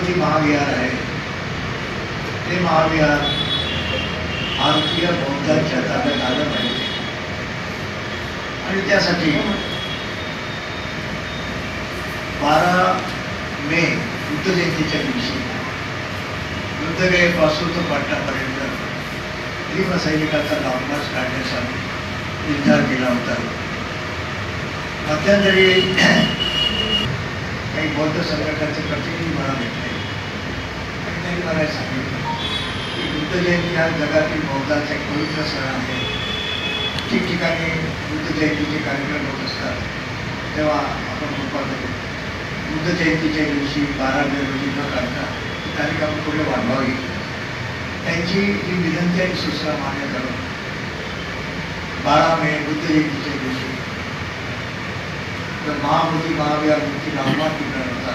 महाबोधी महाविहार आहे ते महाविहार भारतीय बौद्धांच्या ताब्यात आलं पाहिजे आणि त्यासाठी 12 मे बुद्ध जयंतीच्या दिवशी बुद्धगयेपासून तो पाटणापर्यंत त्रिमसैनिकाचा लॉंग मार्च काढण्याचा निर्धार केला होता. मध्यंतरी काही बौद्ध संघटनाचे प्रतिनिधी मला भेटले आणि त्यांनी मला सांगितलं की बुद्ध जयंती हा जगातील बौद्धांचा एक पवित्र सण आहे. ठिकठिकाणी बुद्ध जयंतीचे कार्यक्रम होत असतात तेव्हा आपण म्हणतो बुद्ध जयंतीच्या दिवशी 12 मे रोजी न काढता ही तारीख आपण पुढे वाढवावी. त्यांची जी विनंती आणि सूचना मान्य करून 12 मे बुद्ध जयंतीच्या दिवशी महाबोधी महाविहार मूर्ती लावणार होता